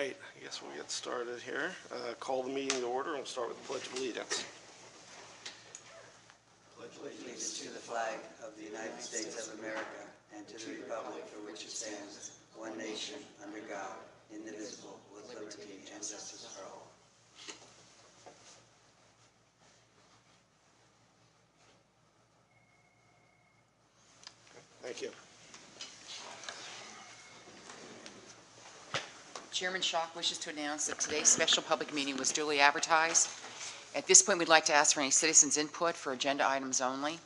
right, I guess we'll get started here. Call the meeting to order, and we'll start with the Pledge of Allegiance. Pledge allegiance to the flag of the United States of America and to the republic for which it stands, one nation, under God, indivisible, with liberty and justice for all. Thank you. Chairman Schock wishes to announce that today's special public meeting was duly advertised. At this point, we'd like to ask for any citizens' input for agenda items only.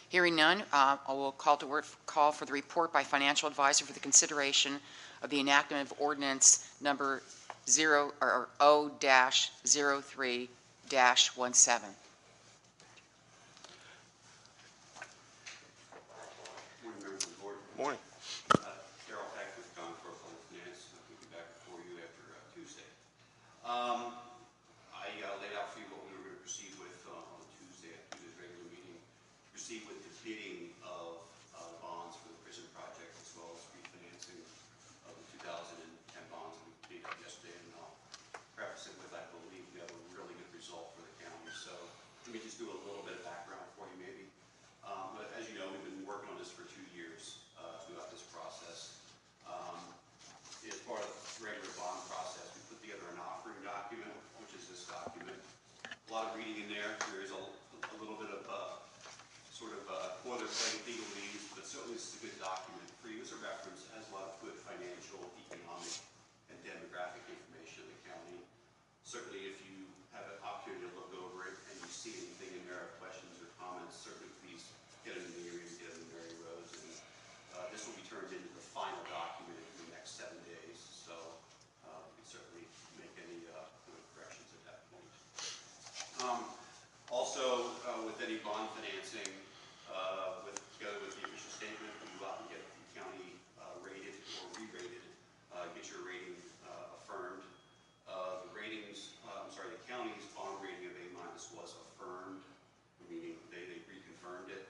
Hearing none, I will call for the report by financial advisor for the consideration of the enactment of ordinance number 0-03-17. Morning. Darrell Peck with Finance. We'll be back before you after Tuesday. I laid out for you what we were going to proceed with on Tuesday's regular meeting. Proceed with the bidding of bonds for the prison project, as well as refinancing of the 2010 bonds that we bid yesterday. And I'll preface it with, I believe we have a really good result for the county. So let me just do a little bit of background for you, maybe. But as you know, we've been working on this for 2 years. Throughout this process. As part of the regular bond process, we put together an offering document, which is this document. A lot of reading in there. There is a little bit of sort of boilerplate legalese, but certainly this is a good document for you as a reference. It has a lot of good financial, economic, and demographic information of the county. Certainly, if you have an opportunity to look over it and you see anything in there, questions or comments, certainly please get them in the area, get them in Mary Rose. This will be turned into the final document in the next 7 days, so we can certainly make any corrections at that point. Also, with any bond financing, together with the official statement, you go out and get the county rated or re-rated, get your rating affirmed. The county's bond rating of A- was affirmed, meaning they reconfirmed it.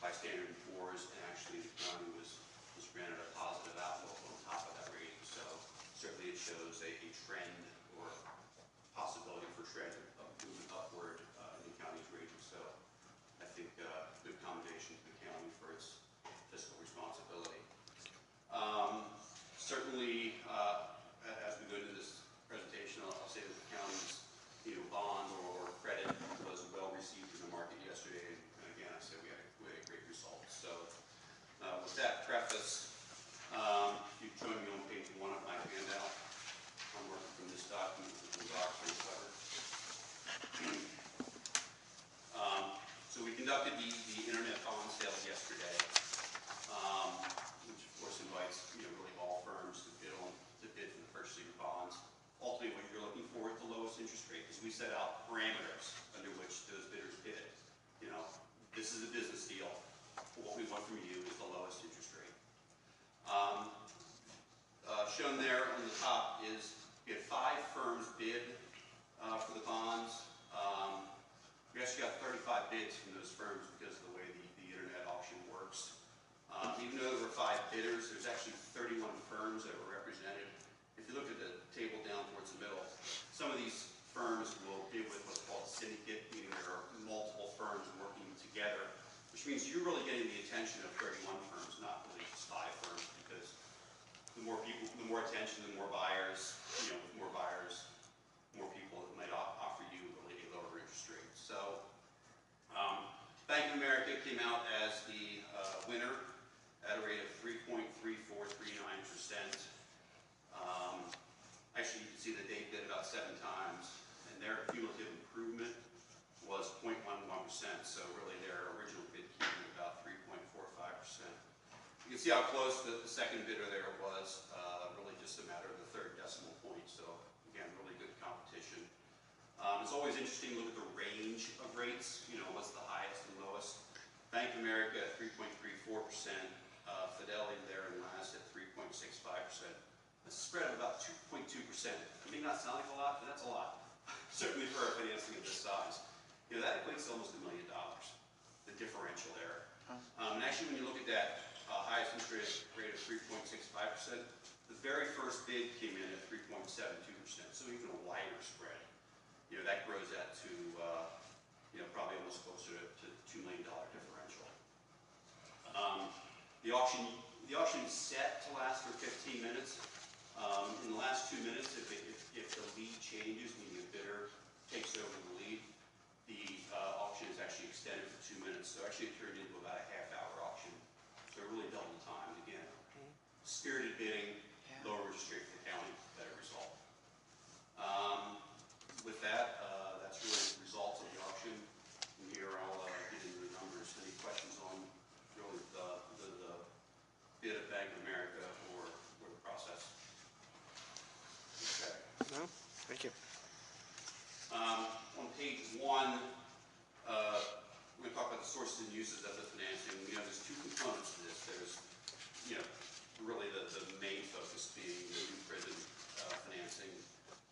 By Standard & Poor's, and actually the county was granted a positive outlook on top of that rating. So certainly it shows a trend or possibility for trend of moving upward in the county's rating. So I think good commendation to the county for its fiscal responsibility. Certainly, as we go into this presentation, I'll say that the county's bond or credit was well received in the market yesterday. And again, I said we had a great result. So with that preface, you join me on page 1 of my handout. I'm working from this document with the box on the cover. So we conducted the internet bond sale yesterday, which of course invites really all firms to bid for the purchasing of bonds. Ultimately, what you're looking for is the lowest interest rate, because we set out parameters under which those bidders bid. This is a business deal. What we want from you is the lowest interest rate. Shown there on the top is we had 5 firms bid for the bonds. We actually got 35 bids from those firms because of the way the internet auction works. Even though there were 5 bidders, there's actually 31 firms that were represented. If you look at the table down towards the middle, some of these firms will bid with what's called a syndicate, meaning there are multiple firms working together, which means you're really getting the attention of 31 firms, not really just 5 firms, because the more people, the more attention, the more buyers, with more buyers, more people that might offer you really a lower interest rate. So Bank of America came out as the winner at a rate of 3.3439%. Actually, you can see that they bid about 7 times, and their cumulative improvement was 0.11%. So really, their original bid came in about 3.45%. You can see how close the second bidder there was. Really, just a matter of the 3rd decimal point. So again, really good competition. It's always interesting to look at the range of rates. What's the highest and lowest? Bank of America at 3.34%. Fidelity there and last at 3.65%. That's a spread of about 2.2%. It may not sound like a lot, but that's a lot. Certainly for a financing of this size. That equates to almost $1 million, the differential there. And actually actually, when you look at that highest interest rate of 3.65%, the very first bid came in at 3.72%, so even a wider spread. That grows that to, probably almost closer to $2 million differential. The auction is set to last for 15 minutes. In the last 2 minutes, if the lead changes, meaning a bidder takes over the lead, the auction is actually extended for 2 minutes. So actually it turned into about a half-hour auction. So it really doubled the time. Again, spirited bidding, lower interest rate for the county, better result. With that, that's really the results of the auction. From here, I'll get into the numbers. Any questions on really the bid of Bank of America or the process? Okay. No? Thank you. On page 1, we're going to talk about the sources and uses of the financing. There's two components to this. There's, really the main focus being the new prison financing,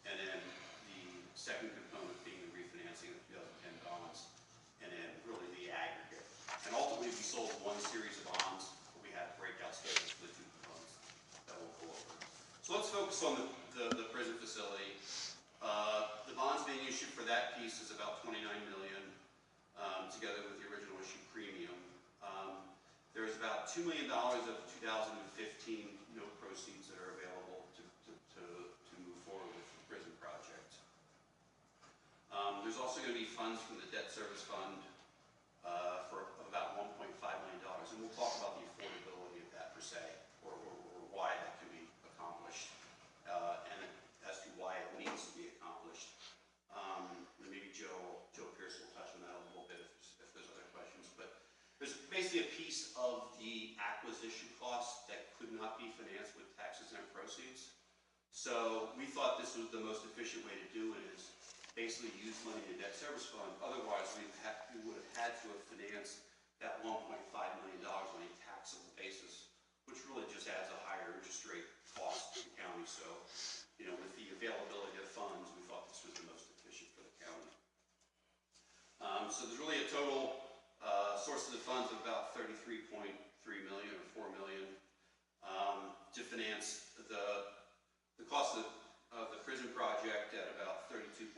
and then the second component being the refinancing of 2010 bonds, and then really the aggregate. And ultimately, we sold one series of bonds, but we had breakout schedules for the two components that we'll go over. So let's focus on the prison facility. The bonds being issued for that piece is about $29 million, together with the original issue premium. There's about $2 million of 2015 note proceeds that are available to move forward with the prison project. There's also going to be funds from the debt service fund for about $1.5 million, and we'll talk about the affordability of that per se, or why that can be accomplished, and as to why it needs to be accomplished. And maybe Joe Pierce will touch on that a little bit if there's other questions. But there's basically a piece of the acquisition cost that could not be financed with taxes and proceeds. So we thought this was the most efficient way to do it, is basically use money in the debt service fund. Otherwise, we would have had to have financed that $1.5 million on a taxable basis, which really just adds a higher interest rate cost to the county. So, with the availability of funds, we thought this was the most efficient for the county. So there's really a total sources of funds of about $33.3 million or $4 million to finance the cost of the prison project at about $32.6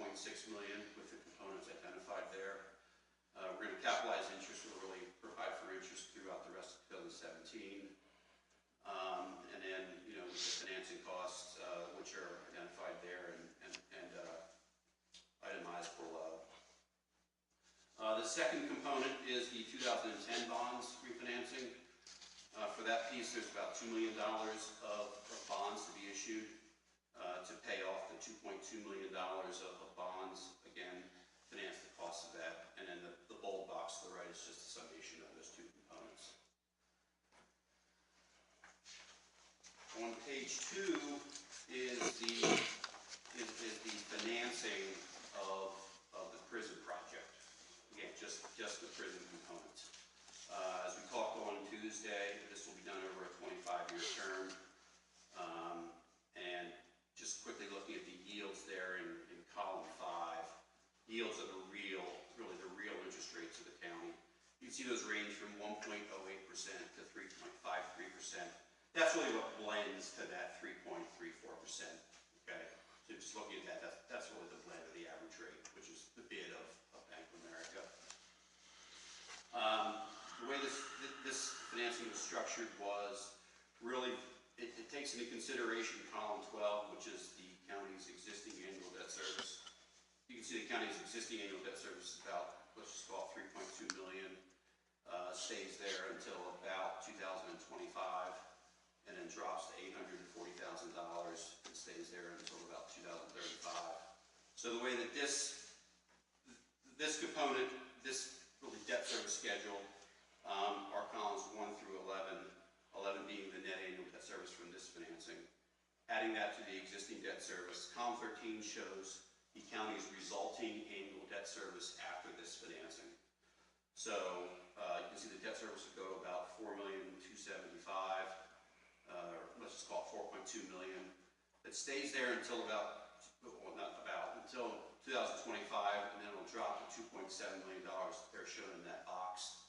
million with the components identified there. We're going to capitalize interest. We'll really provide for interest throughout the rest of 2017. And then, the financing costs, which are identified there and itemized below. The second component is the 2010 bonds refinancing. For that piece, there's about $2 million of bonds to be issued to pay off the $2.2 million of bonds. Again, finance the cost of that. And then the bold box to the right is just a summation of those two components. On page 2 is the financing of the prison project. Again, just the prison component. As we talked on Tuesday, this will be done over a 25-year term. And just quickly looking at the yields there in column 5, yields are really the real interest rates of the county. You can see those range from 1.08% to 3.53%. That's really what blends to that 3.34%. Okay, so just looking at that's really the blend of the average rate, which is the bid of Bank of America. The way this financing was structured was really, it takes into consideration column 12, which is the county's existing annual debt service. You can see the county's existing annual debt service is about, let's just call it $3.2 million, stays there until about 2025, and then drops to $840,000 and stays there until about 2035. So the way that this component, this really debt service schedule, are columns 1 through 11, 11 being the net annual debt service from this financing. Adding that to the existing debt service, column 13 shows the county's resulting annual debt service after this financing. So you can see the debt service would go to about $4,275,000, let's just call it $4.2 million. It stays there until until 2025, and then it'll drop to $2.7 million. They're shown in that box.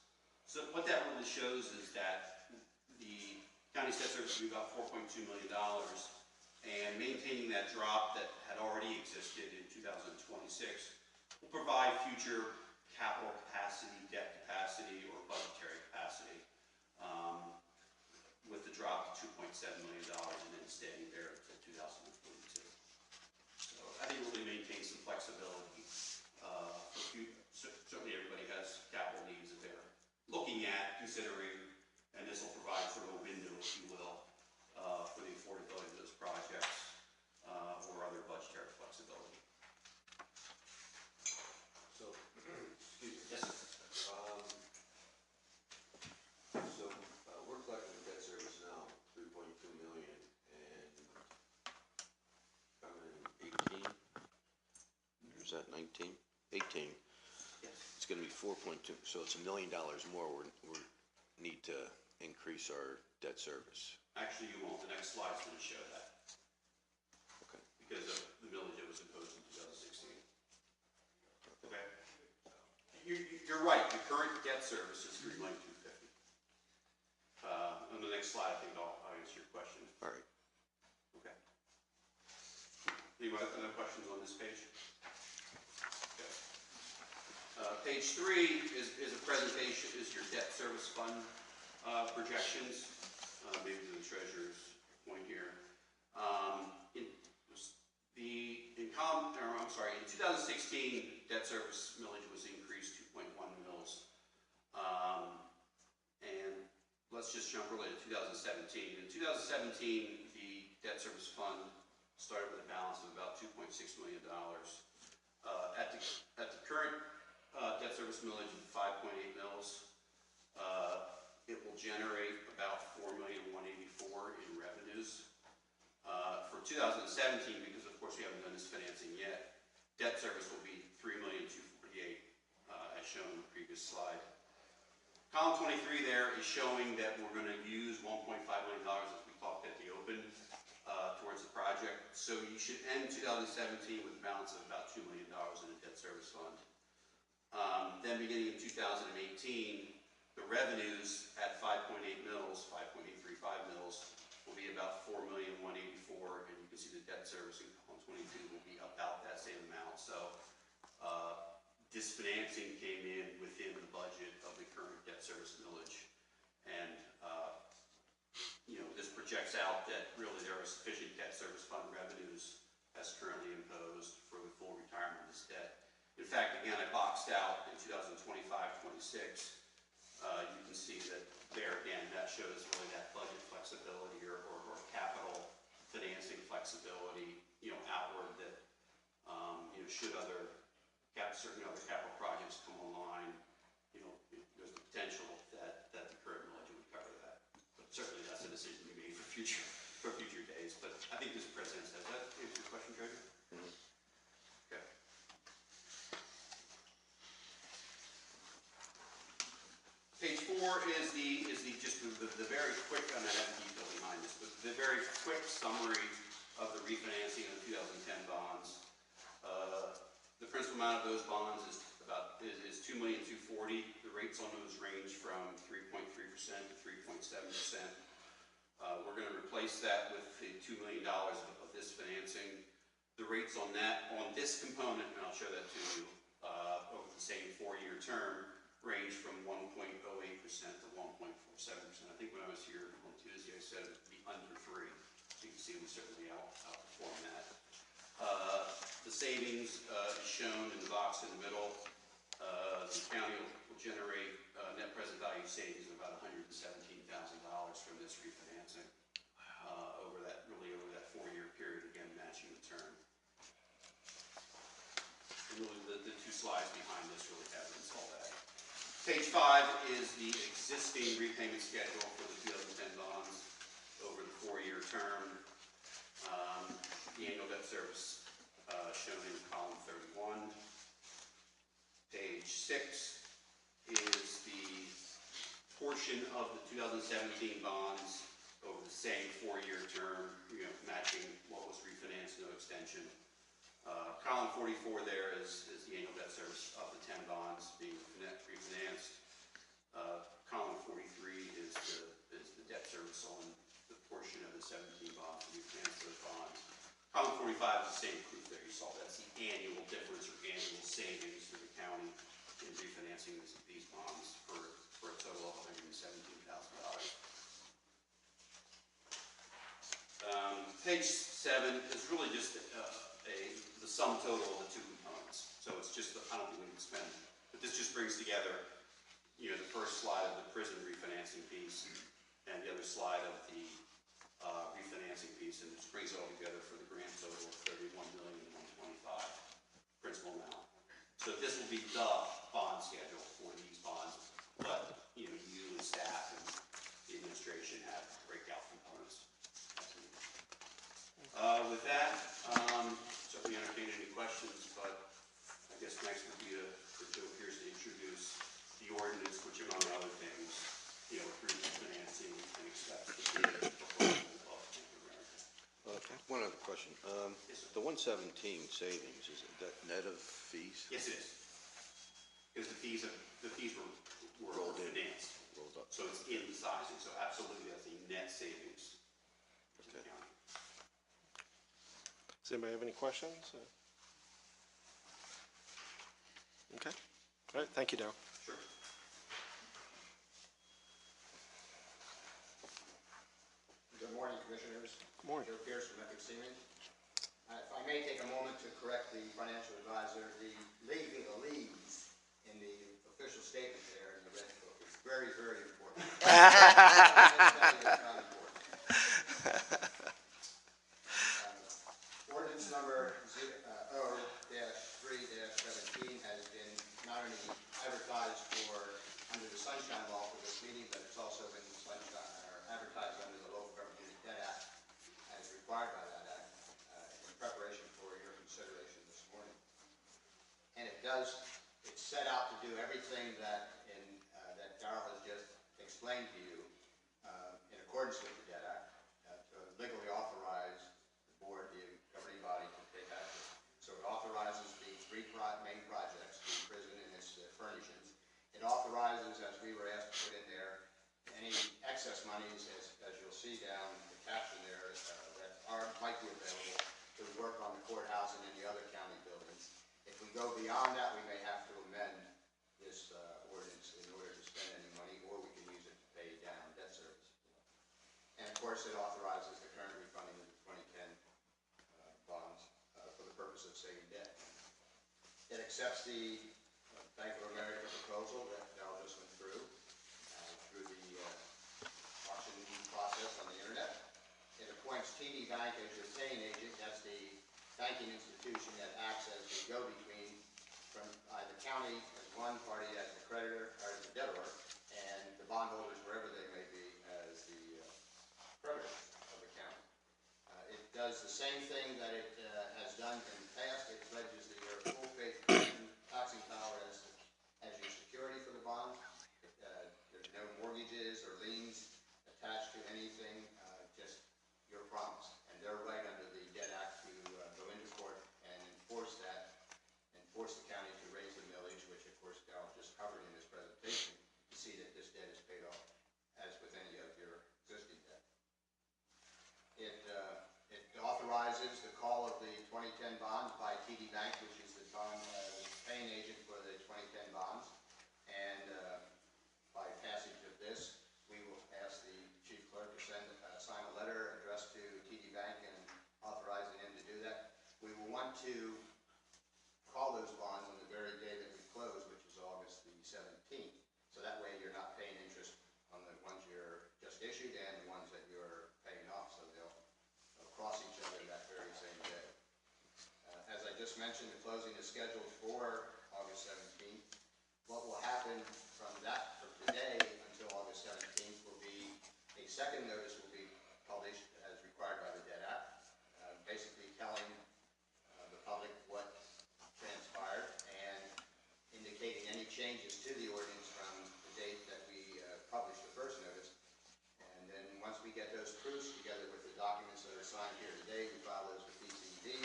So what that really shows is that the county's debt service will be about $4.2 million, and maintaining that drop that had already existed in 2026 will provide future capital capacity, debt capacity, or budgetary capacity, with the drop to $2.7 million and then staying there until 2042. So I think it really maintains some flexibility for future. Certainly everybody has capital needs that they're looking at, considering, and this will provide sort of a window, if you will, for the affordability of those projects or other budgetary flexibility. So, excuse me. Yes, sir. So, we're collecting the debt service now, 3.2 million, and coming in 18, or is that 19? 18, Yes. it's gonna be 4.2, so it's $1 million more, we need to increase our debt service. Actually, you won't. The next slide's going to show that Okay. because of the millage that was imposed in 2016. Okay? You're right. The current debt service is $3,250,000. On the next slide, I think I'll answer your question. All right. Okay. Any other questions on this page? Okay. Page 3 is a presentation, is your debt service fund projections. Maybe to the treasurer's point here. In 2016, debt service millage was increased 2.1 mils. And let's just jump really to 2017. In 2017, the debt service fund started with a balance of about $2.6 million. At the current debt service millage of 5.8 mils, it will generate about $4,184,000 in revenues. For 2017, because of course we haven't done this financing yet, debt service will be $3,248,000, as shown in the previous slide. Column 23 there is showing that we're going to use $1.5 million, as we talked at the open, towards the project. So you should end 2017 with a balance of about $2 million in the debt service fund. Then beginning in 2018, the revenues at 5.8 mils, 5.835 mils, will be about $4,184,000, and you can see the debt service in column 22 will be about that same amount. So this financing came in within the budget of the current debt service millage, and this projects out that really there are sufficient debt service fund revenues as currently imposed for the full retirement of this debt. In fact, again, I boxed out in 2025-26. You can see that there again, that shows really that budget flexibility or capital financing flexibility, outward that, should certain other capital projects come online, there's the potential that the current millage would cover that. But certainly that's a decision to be made for future days. But I think this presents that. Does that answer your question, Treasurer? Mm-hmm. Okay. Page 4 is the very quick, and I have the detail behind this, but the very quick summary of the refinancing of the 2010 bonds. The principal amount of those bonds is $2,240,000. The rates on those range from 3.3% to 3.7%. We're going to replace that with the $2 million of this financing. The rates on this component, and I'll show that to you, over the same 4-year term, range from 1.08% to 1.47%. I think when I was here on Tuesday, I said it would be under 3. So you can see we certainly outperform that. The savings is shown in the box in the middle. The county will generate net present value savings of about $117,000 from this refinancing over that 4-year period, again matching the term. And really the 2 slides behind this really evidence all that. Page 5 is the existing repayment schedule for the 2010 bonds over the 4-year term. The annual debt service shown in column 31. Page 6 is the portion of the 2017 bonds over the same 4-year term, matching what was refinanced, no extension. Column 44 there is the annual debt service of the 10 bonds being refinanced. column 43 is the debt service on the portion of the 17 bonds, we financed those bonds. Column 45 is the same proof that you saw. That's the annual difference or annual savings to the county in refinancing these bonds for a total of $117,000. Page 7 is really just the sum total of the two components. So it's just, I don't think we can spend, but this just brings together, the first slide of the prison refinancing piece and the other slide of the refinancing piece, and it just brings it all together for the grand total of $31,125,000 principal amount. So this will be the bond schedule for these bonds, but you and staff and the administration have breakout components. With that, certainly entertain any questions, but I guess next would be for Joe Pierce to introduce the ordinance, which among other things, through financing and expects to be a proposal of Bank of America. One other question. Yes, sir. The 117 savings, is that net of fees? Yes, it is. Because the fees were Rolled in. financed. Rolled up. So it's in the sizing. So absolutely, that's a net savings to the Okay. county. Does anybody have any questions? Okay. All right, thank you, Darryl. Sure. Good morning, Commissioners. Good morning. Joe Pierce from Epic Seaman. If I may take a moment to correct the financial advisor, the legalese in the official statement there in the red book is very, very important. It's not important. Ordinance number 0-3-17 has been not only advertised under the Sunshine Law for this meeting, but it's also been advertised under the Local Government Unit Debt Act as required by that act in preparation for your consideration this morning. And it's set out to do everything that Darrell has just explained to you in accordance with the Debt Act to legally authorize the board, the governing body, to take action. So it authorizes the three main projects, the prison and its furnishings. It authorizes, as we were asked to put in there, any excess monies, as you'll see down the caption there, that might be available to work on the courthouse and any other county buildings. If we go beyond that, we may have to amend this ordinance in order to spend any money, or we can use it to pay down debt service. And of course, it authorizes the current refunding of the 2010 bonds for the purpose of saving debt. It accepts the Bank of America proposal that Darrell just went through the auction process on the internet. It appoints TD Bank as your paying agent. That's the banking institution that acts as the go-between from the county as one party as the creditor or the debtor, and the bondholders, wherever they may be, as the creditors of the county. It does the same thing that it has done in the past. It pledges your full faith and taxing power as your security for the bonds. There's no mortgages or liens attached to anything, just your promise. And they're right under the Debt Act to go into court and enforce the county to raise the millage, which of course Darrell just covered in his presentation, to see that this debt is paid off as with any of your existing debt. It authorizes the call of the 2010 bonds by TD Bank, which is the paying agent for the 2010 bonds. And by passage of this, we will ask the chief clerk to sign a letter addressed to TD Bank and authorizing him to do that. We will want to call those bonds on the very day that we close, which is August the 17th. So that way you're not paying interest on the ones you're just issued and the ones that you're paying off, so they'll cross each other that very same day. As I just mentioned, the closing is scheduled for August 17th. What will happen from today until August 17th will be a second notice will be published as required by the Debt Act, basically telling the public what transpired and indicating any changes to the ordinance from the date that we published the first notice. And then once we get those proofs together with the documents that are signed here today, we file those with DCD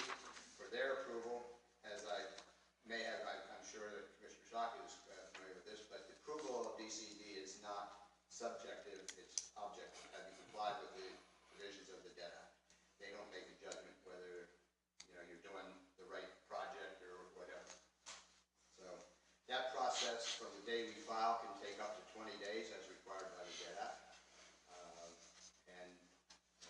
for their approval. As I may have, I'm sure that Commissioner Shock is familiar with this, but the approval of DCD is not object, have you complied with the provisions of the Debt Act? They don't make a judgment whether, you're doing the right project or whatever. So that process from the day we file can take up to 20 days as required by the Debt Act. And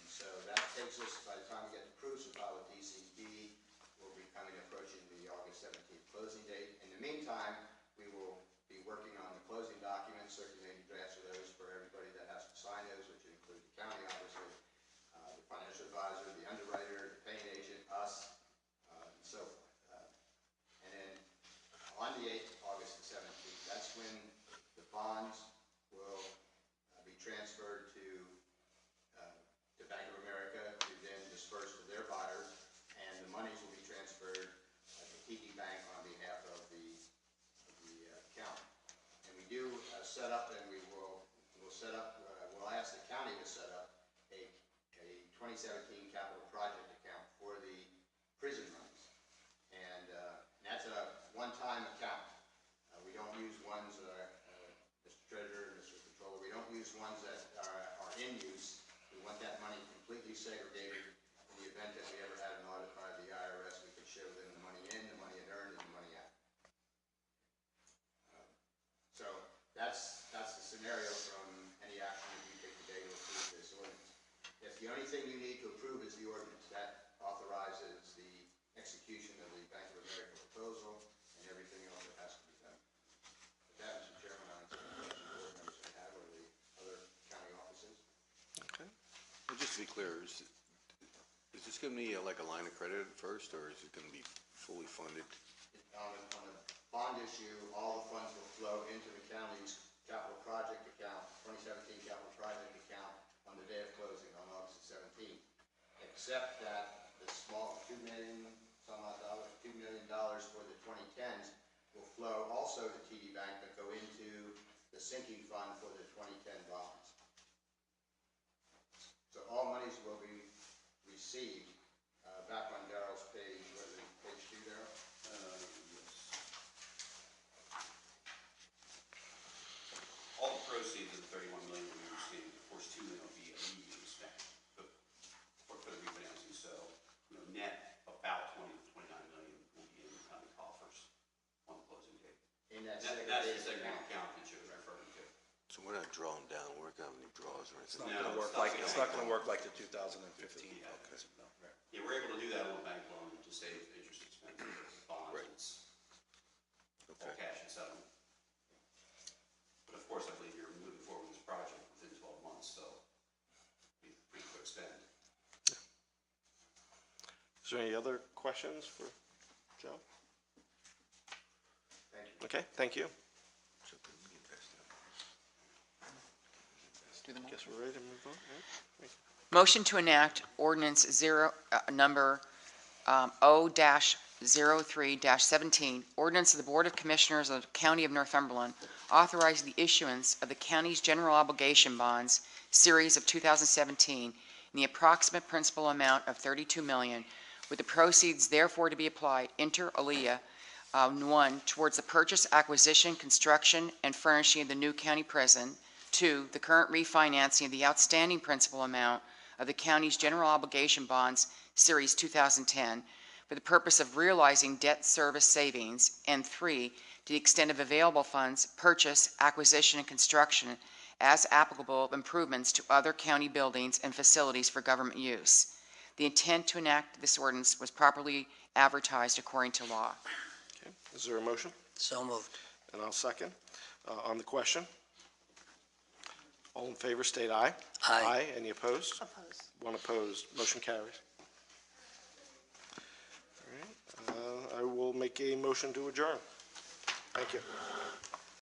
so that takes us, by the time we get the proofs and file with DCD, we'll be approaching the August 17th closing date. In the meantime, we will be working on the closing documents, circulating drafts of those for everybody that has to sign those, which include the county, obviously, the financial advisor, the underwriter, the paying agent, us, and so forth. And then on the 8th, August the 17th, that's when the bonds will be transferred to Bank of America, to then disperse to their buyers, and the monies will be transferred to TD Bank on behalf of the county. And we do set up, and we'll ask the county to set up a 2017 capital project account for the prison runs. And that's a one-time account. We don't use ones, Mr. Treasurer, Mr. Controller, we don't use ones that are in use. We want that money completely segregated. In the event that we ever had an audit by the IRS, we could show them the money in, the money it earned, and the money out. So that's the scenario from any action that you take today to approve this ordinance. If the only thing you need to approve is the ordinance, that authorizes the execution of the Bank of America proposal and everything else that has to be done. With that, Mr. Chairman, I answer any questions the board members may have or the other county offices. Okay. Well, just to be clear, is this going to be like a line of credit at first, or is it going to be fully funded? On the bond issue, all the funds will flow into the county's capital project account, 2017 capital project account, on the day of closing on August 17th. Except that the small $2 million for the 2010s will flow also to TD Bank, but go into the sinking fund for the 2010 bonds. So all monies will be received back on Darrell's page, whether page 2, Darrell? All the proceeds of the 31 million we received, of course, 2 million will be immediately spent for the refinancing. So, net about 20 to 29 million will be in the county coffers on the closing date. In that That's the segment account that you were referring to. So we're not drawing down, we're not going to have any draws or anything? It's not gonna work like the 2015. Yeah. Okay. No. Yeah, we're able to do that on a bank loan to save interest expense. Bonds, Right. it's all Okay. cash and settlement. But of course, I believe you're moving forward with this project within 12 months, so it'll be a pretty quick spend. Is there any other questions for Joe? Thank you. Okay, thank you. Do them all. Guess we're ready to move on, right? Motion to enact ordinance number O-03-17, ordinance of the Board of Commissioners of the County of Northumberland authorizing the issuance of the county's general obligation bonds, series of 2017, in the approximate principal amount of $32 million, with the proceeds therefore to be applied inter alia, 1, towards the purchase, acquisition, construction, and furnishing of the new county prison, 2, the current refinancing of the outstanding principal amount of the county's general obligation bonds, series 2010, for the purpose of realizing debt service savings, and 3, to the extent of available funds, purchase, acquisition, and construction, as applicable, of improvements to other county buildings and facilities for government use. The intent to enact this ordinance was properly advertised according to law. Okay, is there a motion? So moved. And I'll second. On the question? All in favor, state aye. Aye. Any opposed? Opposed. One opposed. Motion carries. All right, I will make a motion to adjourn. Thank you.